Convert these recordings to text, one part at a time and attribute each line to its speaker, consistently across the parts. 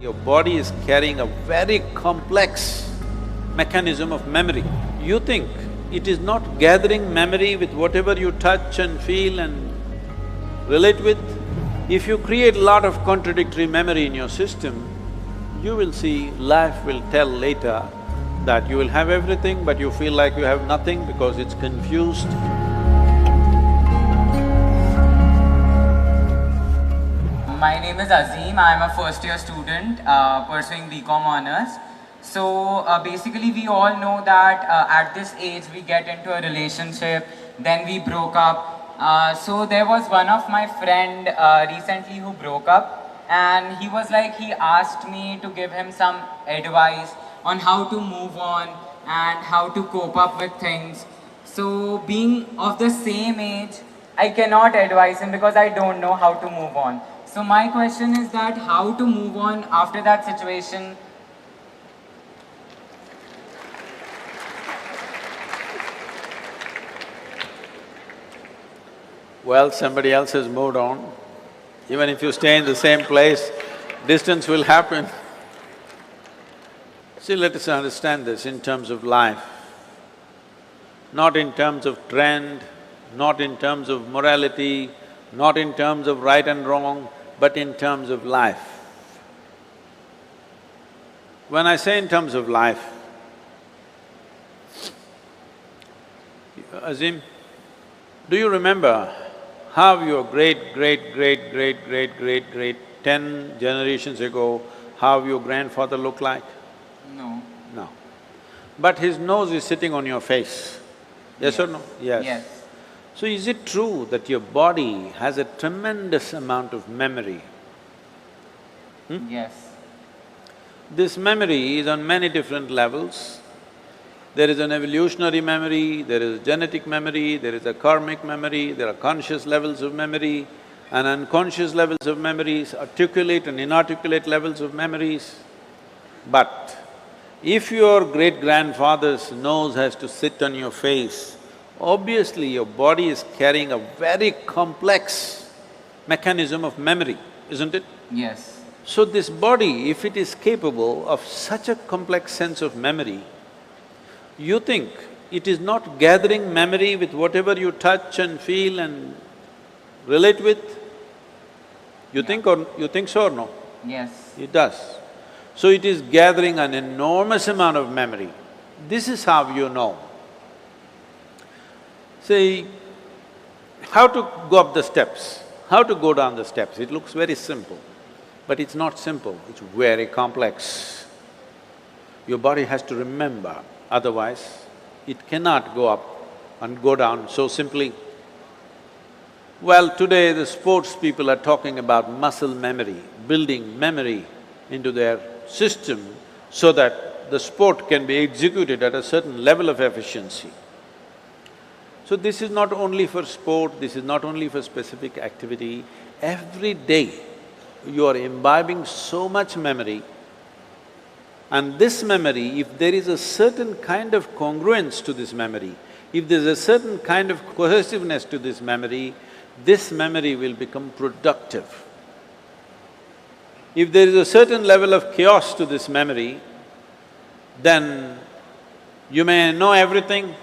Speaker 1: Your body is carrying a very complex mechanism of memory. You think it is not gathering memory with whatever you touch and feel and relate with. If you create a lot of contradictory memory in your system, you will see life will tell later that you will have everything but you feel like you have nothing because it's confused.
Speaker 2: My name is Azim. I am a first-year student pursuing BCom honors. So basically, we all know that at this age we get into a relationship, then we broke up. So there was one of my friend recently who broke up, and he was like, he asked me to give him some advice on how to move on and how to cope up with things. So being of the same age, I cannot advise him because I don't know how to move on. So my question is that how to move on after that situation.
Speaker 1: Well, somebody else has moved on. Even if you stay in the same place, distance will happen. See, let us understand this in terms of life, not in terms of trend, not in terms of morality, not in terms of right and wrong, but in terms of life. When I say in terms of life, Azim, do you remember how your great, 10 generations ago, how your grandfather looked like?
Speaker 2: No.
Speaker 1: No. But his nose is sitting on your face, yes or no?
Speaker 2: Yes.
Speaker 1: So is it true that your body has a tremendous amount of memory?
Speaker 2: Yes.
Speaker 1: This memory is on many different levels. There is an evolutionary memory, there is a genetic memory, there is a karmic memory, there are conscious levels of memory and unconscious levels of memories, articulate and inarticulate levels of memories. But if your great-grandfather's nose has to sit on your face, obviously your body is carrying a very complex mechanism of memory, isn't it?
Speaker 2: Yes.
Speaker 1: So this body, if it is capable of such a complex sense of memory, you think it is not gathering memory with whatever you touch and feel and relate with? You think so or no?
Speaker 2: Yes.
Speaker 1: It does. So it is gathering an enormous amount of memory. This is how you know. See, how to go up the steps, how to go down the steps, it looks very simple, but it's not simple, it's very complex. Your body has to remember, otherwise it cannot go up and go down so simply. Well, today the sports people are talking about muscle memory, building memory into their system so that the sport can be executed at a certain level of efficiency. So this is not only for sport, this is not only for specific activity. Every day you are imbibing so much memory, and this memory, if there is a certain kind of congruence to this memory, if there's a certain kind of cohesiveness to this memory will become productive. If there is a certain level of chaos to this memory, then you may know everything,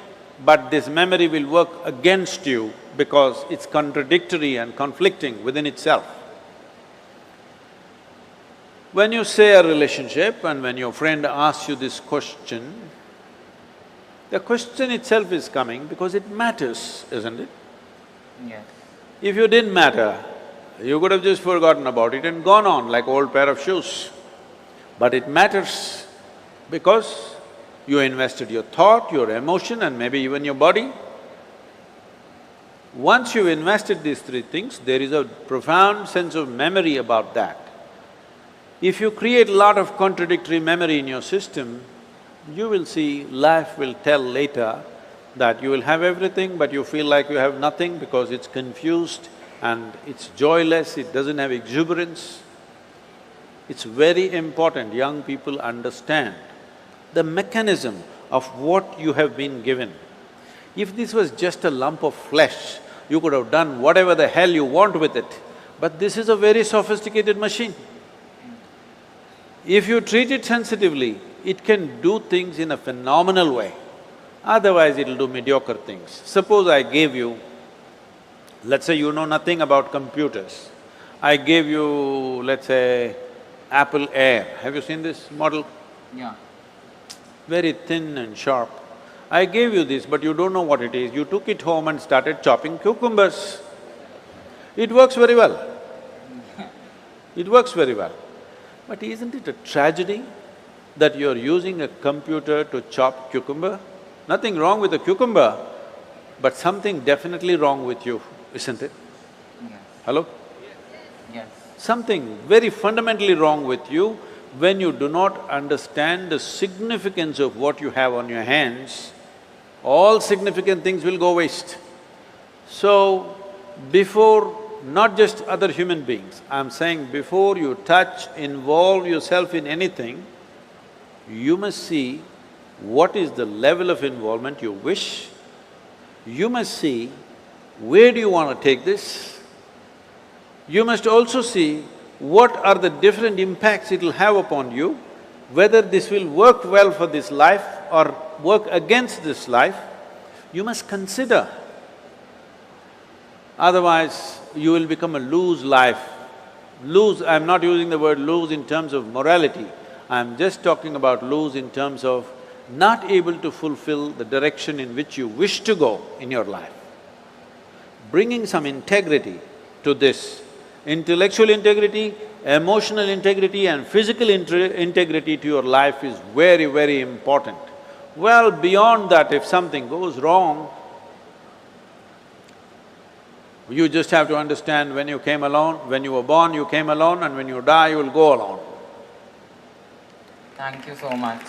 Speaker 1: but this memory will work against you because it's contradictory and conflicting within itself. When you say a relationship and when your friend asks you this question, the question itself is coming because it matters, isn't it?
Speaker 2: Yes.
Speaker 1: If you didn't matter, you could have just forgotten about it and gone on like old pair of shoes. But it matters because you invested your thought, your emotion and maybe even your body. Once you've invested these three things, there is a profound sense of memory about that. If you create a lot of contradictory memory in your system, you will see life will tell later that you will have everything but you feel like you have nothing because it's confused and it's joyless, it doesn't have exuberance. It's very important young people understand the mechanism of what you have been given. If this was just a lump of flesh, you could have done whatever the hell you want with it, but this is a very sophisticated machine. If you treat it sensitively, it can do things in a phenomenal way. Otherwise, it'll do mediocre things. Suppose I gave you, let's say you know nothing about computers. I gave you, let's say, Apple Air. Have you seen this model?
Speaker 2: Yeah.
Speaker 1: Very thin and sharp. I gave you this, but you don't know what it is. You took it home and started chopping cucumbers. It works very well. It works very well. But isn't it a tragedy that you're using a computer to chop cucumber? Nothing wrong with a cucumber, but something definitely wrong with you, isn't it?
Speaker 2: Yes.
Speaker 1: Hello?
Speaker 2: Yes.
Speaker 1: Something very fundamentally wrong with you when you do not understand the significance of what you have on your hands. All significant things will go waste. So, before not just other human beings, I'm saying before you touch, involve yourself in anything, you must see what is the level of involvement you wish. You must see where do you want to take this. You must also see what are the different impacts it'll have upon you, whether this will work well for this life or work against this life. You must consider. Otherwise, you will become a loose life. Loose, I'm not using the word loose in terms of morality, I'm just talking about loose in terms of not able to fulfill the direction in which you wish to go in your life. Bringing some integrity to this, intellectual integrity, emotional integrity and physical integrity to your life is very, very important. Well, beyond that, if something goes wrong, you just have to understand when you came alone, when you were born, you came alone, and when you die, you will go alone.
Speaker 2: Thank you so much.